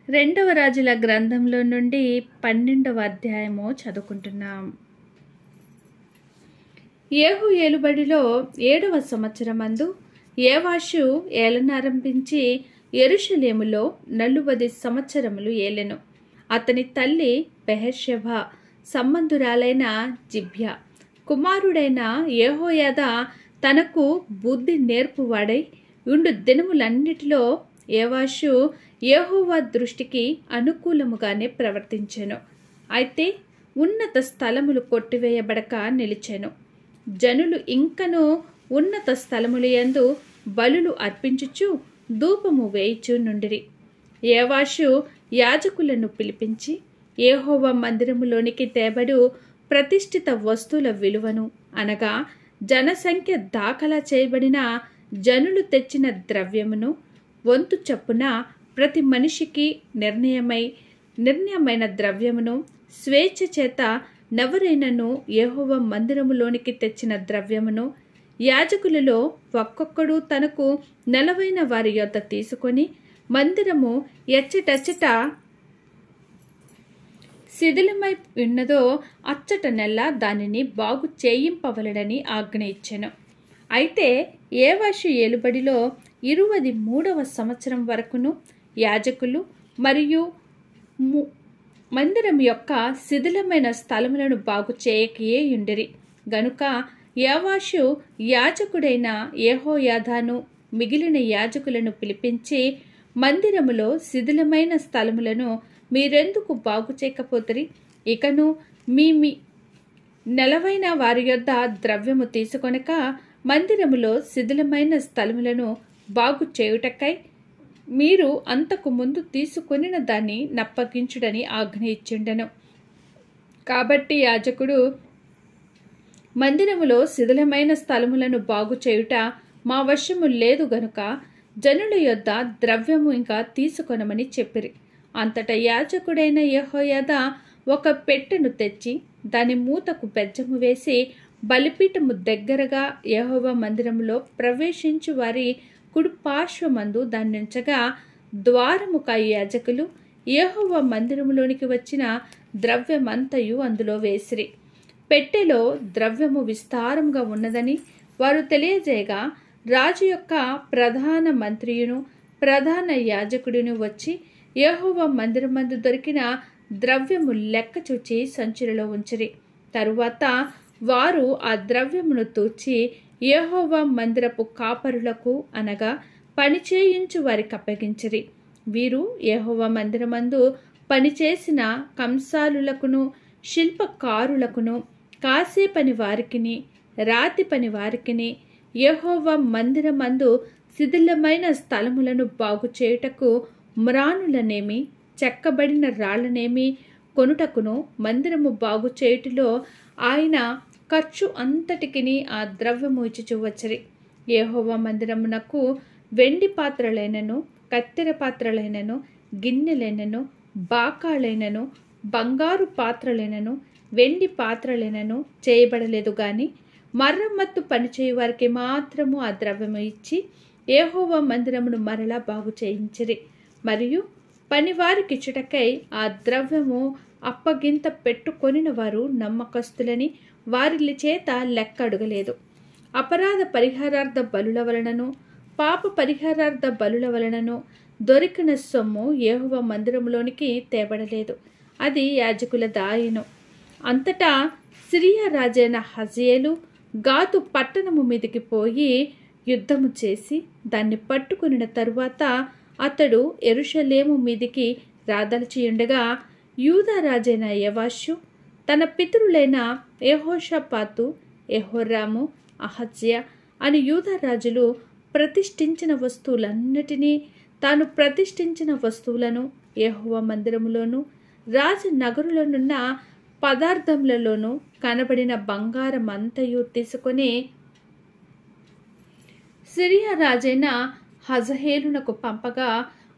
రెండవ రాజుల గ్రంథంలో నుండి 12వ అధ్యాయము చదువుకుంటున్నాం. యేహూ ఏలుబడిలో 7వ సంవత్సరమందు యోవాషు ఏలనారంభించి యెరూషలేములో 40 సంవత్సరములు ఏలెను. అతని తల్లి బెహెర్షెబ సంబంధురాలైన జిబ్యా. కుమారుడైన యెహోయాదా తనకు బుద్ధి నేర్పువాడై ఉండు దినములన్నిటిలో యోవాషు యెహోవా దృష్టికి అనుకూలముగానే ప్రవర్తించెను. అయితే ఉన్నత స్థలములు కొట్టివేయబడక నిలిచెను. జనులు ఇంకను ఉన్నత స్థలముల యందు బలులు అర్పించుచు ధూపము వేయుచు నుండిరి. యోవాషు యాజకులను పిలిపించి యెహోవా మందిరములోనికి తేబడు ప్రతిష్ఠిత వస్తువుల విలువను అనగా జనసంఖ్య దాఖలా చేయబడిన జనులు తెచ్చిన ద్రవ్యమును వంతు చొప్పున ప్రతి మనిషికి నిర్ణయమైన ద్రవ్యమును స్వేచ్ఛ చేత నెవరైనను యెహోవా మందిరములోనికి తెచ్చిన ద్రవ్యమును యాజకులలో ఒక్కొక్కడు తనకు నెలవైన వారి యొద్ద తీసుకొని మందిరము ఎచ్చటచ్చట శిథిలమై ఉన్నదో అచ్చట నెల్ల దానిని బాగు చేయింపవలెనని ఆజ్ఞ ఇచ్చెను. అయితే యోవాషు ఏలుబడిలో 23వ సంవత్సరం వరకును యాజకులు మరియు మందిరం యొక్క శిథిలమైన స్థలములను బాగు చేయకయే యుండిరి. గనుక యోవాషు యాజకుడైన యెహోయాదాను మిగిలిన యాజకులను పిలిపించి, మందిరములో శిథిలమైన స్థలములను మీరెందుకు బాగు చేయకపోతిరి? ఇకను మీ నెలవైన వారి యొద్ద ద్రవ్యము తీసుకొనక మందిరములో శిథిలమైన స్థలములను బాగు చేయుటకై మీరు అంతకు ముందు తీసుకొనిన దాన్ని నప్పగించుడని ఆజ్ఞ ఇచ్చిండెను. కాబట్టి యాజకుడు, మందిరములో శిథిలమైన స్థలములను బాగు చేయుట మా వశము లేదు గనుక జనుల యొద్ద ద్రవ్యము ఇంకా తీసుకొనమని చెప్పిరి. అంతటా యాజకుడైన యెహోయాదా ఒక పెట్టెను తెచ్చి దాని మూతకు బెజ్జము వేసి బలిపీఠము దగ్గరగా యెహోవా మందిరములో ప్రవేశించు వారి కుడి పార్శ్వమందు దాన్నుంచగా, ద్వారముక యాజకులు యెహోవా మందిరములోనికి వచ్చిన ద్రవ్యమంతయు అందులో వేసిరి. పెట్టెలో ద్రవ్యము విస్తారముగా ఉన్నదని వారు తెలియజేయగా, రాజు యొక్క ప్రధాన మంత్రియును ప్రధాన యాజకుడును వచ్చి యెహోవా మందిరమందు దొరికిన ద్రవ్యము లెక్క చూచి సంచులలో ఉంచిరి. తరువాత వారు ఆ ద్రవ్యమును తూచి యెహోవా మందిరపు కాపరులకు అనగా పనిచేయించు వారికి అప్పగించిరి. వీరు యెహోవా మందిరమందు పనిచేసిన కంసాలులకును శిల్పకారులకును కాసే పని వారికిని రాతి పని వారికిని యెహోవా మందిరమందు శిథిలమైన స్థలములను బాగు చేయుటకు మ్రానులనేమి చెక్కబడిన రాళ్లనేమి కొనుటకును మందిరము బాగు చేయుటలో ఆయన ఖర్చు అంతటికిని ఆ ద్రవ్యము ఇచ్చుచూ వచ్చిరి. యెహోవా మందిరమునకు వెండి పాత్రలైనను కత్తెర పాత్రలైనను గిన్నెలైనను బాకాలైనను బంగారు పాత్రలైనను వెండి పాత్రలైనను చేయబడలేదు గాని మరమ్మత్తు పనిచేయు వారికి మాత్రము ఆ ద్రవ్యము ఇచ్చి యెహోవా మందిరమును మరలా బాగు చేయించిరి. మరియు పనివారికిచ్చుటకై ఆ ద్రవ్యము అప్పగింత పెట్టుకొనిన వారు నమ్మకస్తులని వారి చేత లెక్క అడగలేదు. అపరాధ పరిహారార్థ బలుల వలనను పాప పరిహారార్థ బలుల వలనను దొరికిన సొమ్ము యెహోవా మందిరములోనికి తేబడలేదు. అది యాజకుల దాయను. అంతటా సిరియా రాజైన హజయేలు గాతు పట్టణము మీదికి పోయి యుద్ధము చేసి దాన్ని పట్టుకొనిన తరువాత అతడు యెరూషలేము మీదికి రాదలచియుండగా, యూదా రాజైన యోవాషు తన పితరులైన యెహోషాపాతు, యెహోరాము, అహజ్యా అని యూదా రాజులు ప్రతిష్ఠించిన వస్తువులన్నిటినీ తాను ప్రతిష్ఠించిన వస్తువులను యెహోవా మందిరములోను రాజనగరులోనున్న పదార్థములలోనూ కనబడిన బంగారమంతయు తీసుకొని సిరియా రాజైన హజహేలునకు పంపగా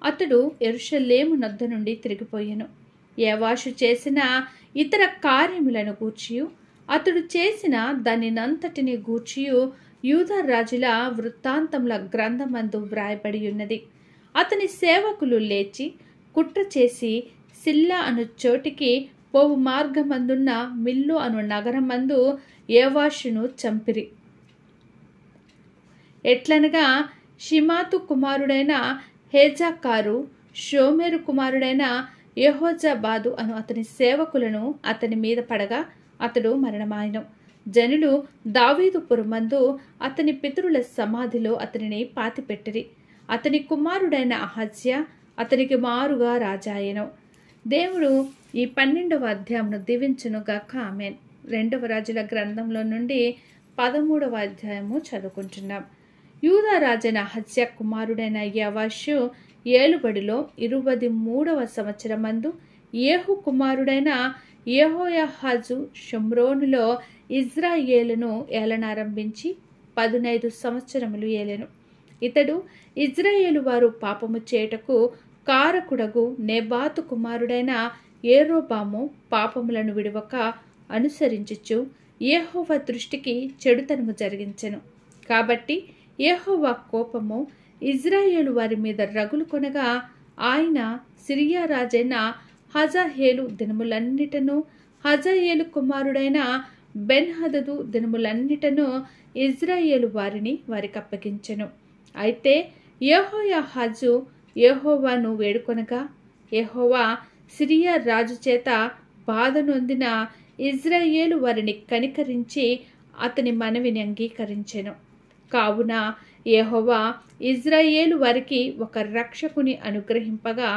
అతడు యెరూషలేము నొద్ద నుండి తిరిగిపోయెను. యోవాషు చేసిన ఇతర కార్యములను గూర్చియు అతడు చేసిన దానినంతటిని గూర్చియు యూదా రాజుల వృత్తాంతముల గ్రంథమందు వ్రాయబడి ఉన్నది. అతని సేవకులు లేచి కుట్ర చేసి సిల్లా అను చోటికి పోవు మార్గమందున్న మిల్లు అను నగరమందు యోవాషును చంపిరి. ఎట్లనగా షిమాతు కుమారుడైన హేజాకారు షోమెరు కుమారుడైన యెహోజాబాదు అను అతని సేవకులను అతని మీద పడగా అతడు మరణమాయెను. జనులు దావీదు పురమందు అతని పితరుల సమాధిలో అతనిని పాతిపెట్టిరి. అతని కుమారుడైన అహజ్యా అతనికి మారుగా రాజాయెను. దేవుడు ఈ 12వ అధ్యాయమును దీవించునుగాక. ఆమేన్. 2వ రాజుల గ్రంథంలో నుండి 13వ అధ్యాయము చదువుకుంటున్నాం. యూదా రాజైన అహజ్యా కుమారుడైన యోవాషు ఏలుబడిలో 23వ సంవత్సరమందు యేహు కుమారుడైన యెహోయాహాజు షోమ్రోనులో ఇజ్రాయేలును ఏలనారంభించి 15 సంవత్సరములు ఏలెను. ఇతడు ఇజ్రాయేలు వారు పాపము చేయుటకు కారకుడగు నెబాతు కుమారుడైన యెరోబాము పాపములను విడువక అనుసరించుచు యెహోవా దృష్టికి చెడుతనము జరిగించెను. కాబట్టి యెహోవా కోపము ఇజ్రాయేలు వారి మీద రగులుకొనగా ఆయన సిరియా రాజైన హజాయేలు దినములన్నిటను హజాయేలు కుమారుడైన బెన్హదదు దినములన్నిటను ఇజ్రాయేలు వారిని వారికి అప్పగించెను. అయితే యెహోయాహాజు యెహోవాను వేడుకొనగా యెహోవా సిరియా రాజు చేత బాధ నొందిన ఇజ్రాయేలు వారిని కనికరించి అతని మనవిని అంగీకరించెను. కావున యెహోవా ఇజ్రాయేలు వారికి ఒక రక్షకుని అనుగ్రహింపగా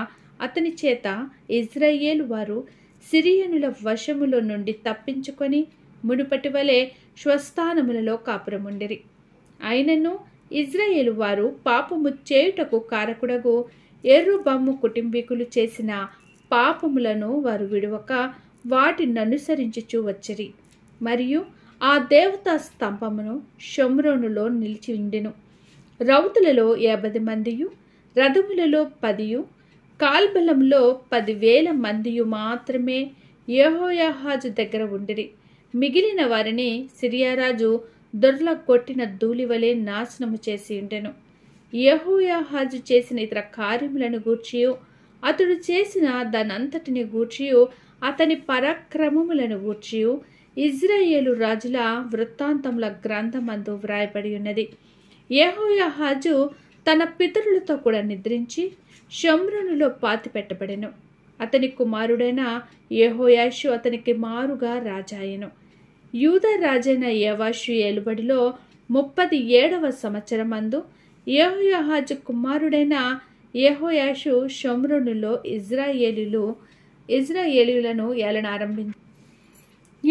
అతని చేత ఇజ్రాయేలు వారు సిరియనుల వశములో నుండి తప్పించుకొని మునుపటి వలె స్వస్థానములలో కాపురముండిరి. అయినను ఇజ్రాయేలు వారు పాపము చేయుటకు కారకుడగు యెరోబాము కుటుంబీకులు చేసిన పాపములను వారు విడువక వాటిని అనుసరించుచూ వచ్చిరి. మరియు ఆ దేవతా స్తంభమును షోమ్రోనులో నిలిచి ఉండెను. రౌతులలో 50 మందియు రథములలో 10 కాల్బలంలో 10,000 మందియు మాత్రమే యెహోయాహాజు దగ్గర ఉండిరి. మిగిలిన వారిని సిరియారాజు దొర్లగొట్టిన ధూళివలే నాశనము చేసి ఉండెను. యెహోయాహాజు చేసిన ఇతర కార్యములను గూర్చియు అతడు చేసిన దానంతటిని గూర్చియు అతని పరాక్రమములను గూర్చియు ఇజ్రాయేలు రాజుల వృత్తాంతముల గ్రంథమందు వ్రాయబడి ఉన్నది. యెహోయాహాజు తన పితరులతో కూడా నిద్రించి షోమ్రోనులో పాతిపెట్టబడెను. అతని కుమారుడైన యెహోయాషు అతనికి మారుగా రాజాయెను. యూదా రాజైన యోవాషు ఏలుబడిలో 37వ సంవత్సరమందు యెహోయాహాజు కుమారుడైన యెహోయాషు షోమ్రోనులో ఇజ్రాయేలీయులను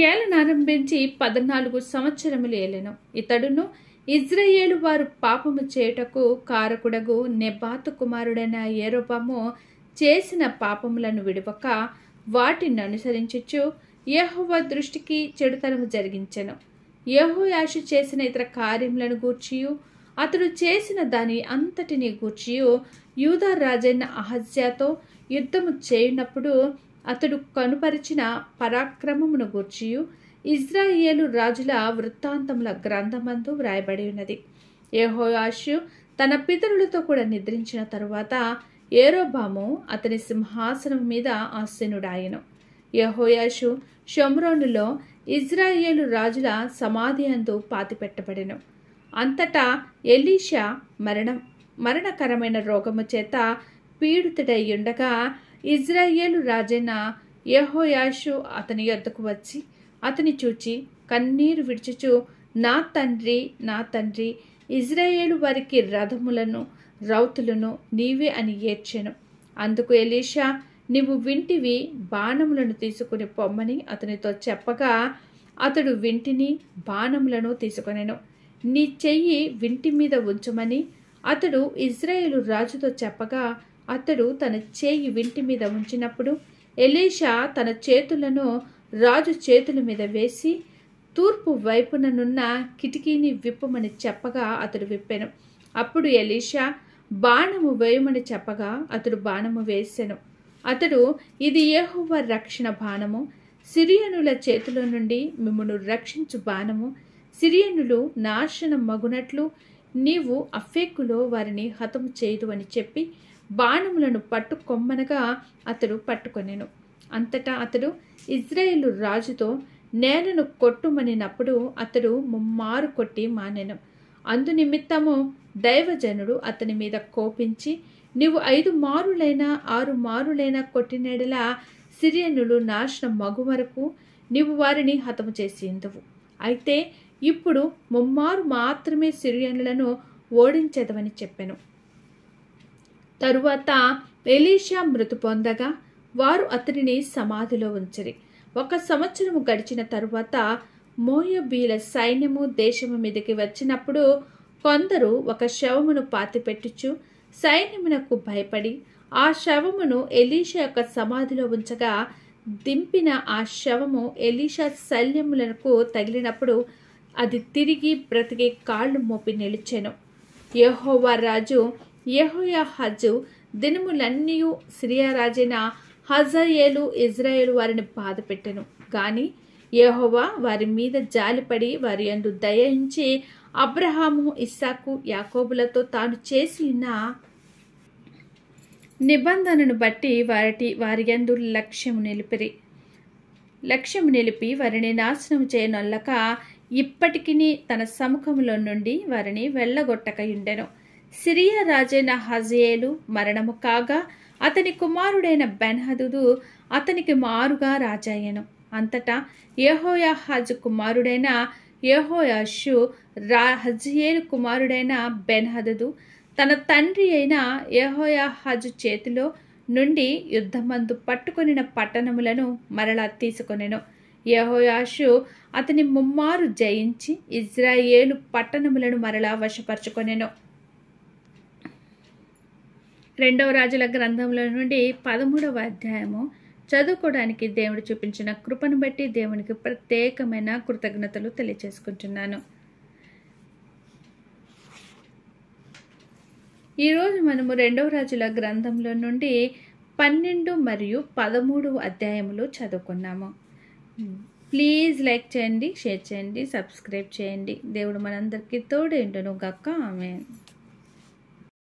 ఏలనారంభించి 14 సంవత్సరములు ఏలెను. ఇతడును ఇజ్రాయేలు వారు పాపము చేయుటకు కారకుడగు నెబాతు కుమారుడైన యెరోబాము చేసిన పాపములను విడువక వాటిని అనుసరించుచు యెహోవా దృష్టికి చెడుతనము జరిగించెను. యెహోయాషు చేసిన ఇతర కార్యములను గూర్చియు అతడు చేసిన దాని అంతటిని గూర్చియు యూదా రాజైన అహజ్యాతో యుద్ధము చేయునప్పుడు అతడు కనుపరిచిన పరాక్రమమును గూర్చియు ఇజ్రాయేలు రాజుల వృత్తాంతముల గ్రంథమందు వ్రాయబడి ఉన్నది. యెహోయాషు తన పితరులతో కూడా నిద్రించిన తరువాత యెరోబాము అతని సింహాసనం మీద ఆసీనుడాయెను. యెహోయాషు షోమ్రోనులో ఇజ్రాయేలు రాజుల సమాధి అందు పాతిపెట్టబడెను. అంతటా ఎలీషా మరణకరమైన రోగము చేత పీడితుడయ్యుండగా ఇజ్రాయేలు రాజైన యెహోయాషు అతని యొద్దకు వచ్చి అతని చూచి కన్నీరు విడుచుచు నా తండ్రి నా తండ్రి, ఇజ్రాయేలు వారికి రథములను రౌతులను నీవే అని ఏడ్చెను. అందుకు ఎలీషా, నీవు వింటివి, బాణములను తీసుకుని పొమ్మని అతనితో చెప్పగా అతడు వింటిని బాణములను తీసుకొనెను. నీ చెయ్యి వింటి మీద ఉంచమని అతడు ఇజ్రాయేలు రాజుతో చెప్పగా అతడు తన చేయి వింటి మీద ఉంచినప్పుడు ఎలీషా తన చేతులను రాజు చేతుల మీద వేసి తూర్పు వైపుననున్న కిటికీని విప్పమని చెప్పగా అతడు విప్పెను. అప్పుడు ఎలీషా బాణము వేయమని చెప్పగా అతడు బాణము వేసెను. అతడు, ఇది యెహోవా రక్షణ బాణము, సిరియనుల చేతిలో నుండి మిమ్మును రక్షించు బాణము. సిరియనులు నాశనం మగునట్లు నీవు అఫేకులో వారిని హతము చేయదు అని చెప్పి బాణములను పట్టుకొమ్మనగా అతడు పట్టుకొనెను. అంతటా అతడు ఇజ్రాయేలు రాజుతో నేలను కొట్టుమనినప్పుడు అతడు ముమ్మారు కొట్టి మానెను. అందు నిమిత్తము దైవజనుడు అతని మీద కోపించి, నీవు 5 మారులైనా 6 మారులైనా కొట్టినెడలా సిరియనులు నాశనం మగు వరకు నీవు వారిని హతము చేసి ఉందువు. అయితే ఇప్పుడు ముమ్మారు మాత్రమే సిరియనులను ఓడించెదవని చెప్పెను. తరువాత ఎలీషా మృతి పొందగా వారు అతనిని సమాధిలో ఉంచిరి. 1 సంవత్సరము గడిచిన తరువాత మోయాబీల సైన్యము దేశము మీదకి వచ్చినప్పుడు కొందరు ఒక శవమును పాతిపెట్టుచు సైన్యమునకు భయపడి ఆ శవమును ఎలీషా యొక్క సమాధిలో ఉంచగా దింపిన ఆ శవము ఎలీషా శల్యములకు తగిలినప్పుడు అది తిరిగి బ్రతికి కాళ్ళు మోపి నిలిచెను. యెహోవా రాజు యెహోయాహాజు దినములన్నీ సిరియా రాజైన హజాయేలు ఇజ్రాయేలు వారిని బాధపెట్టెను. గాని యెహోవా వారి మీద జాలిపడి వారి యందు దయించి అబ్రహాము, ఇస్సాకు, యాకోబులతో తాను చేసి ఉన్న నిబంధనను బట్టి వారి యందు లక్ష్యము నిలిపి వారిని నాశనం చేయనొల్లక ఇప్పటికిని తన సముఖంలో నుండి వారిని వెళ్ళగొట్టకయుండెను. సిరియా రాజైన హజాయేలు మరణము కాగా అతని కుమారుడైన బెన్హదదు అతనికి మారుగా రాజాయెను. అంతటా యెహోయాహాజు కుమారుడైన యెహోయాషు హజాయేలు కుమారుడైన బెన్హదదు తన తండ్రి అయిన యెహోయాహాజు చేతిలో నుండి యుద్ధమందు పట్టుకొనిన పట్టణములను మరలా తీసుకొనెను. యెహోయాషు అతని ముమ్మారు జయించి ఇజ్రాయేలు పట్టణములను మరలా వశపరచుకొనెను. 2వ రాజుల గ్రంథంలో నుండి 13వ అధ్యాయము చదువుకోవడానికి దేవుడు చూపించిన కృపను బట్టి దేవునికి ప్రత్యేకమైన కృతజ్ఞతలు తెలియజేసుకుంటున్నాను. ఈరోజు మనము 2వ రాజుల గ్రంథంలో నుండి 12 మరియు 13 అధ్యాయములు చదువుకున్నాము. ప్లీజ్ లైక్ చేయండి, షేర్ చేయండి, సబ్స్క్రైబ్ చేయండి. దేవుడు మనందరికీ తోడేండును గాక. ఆమేన్.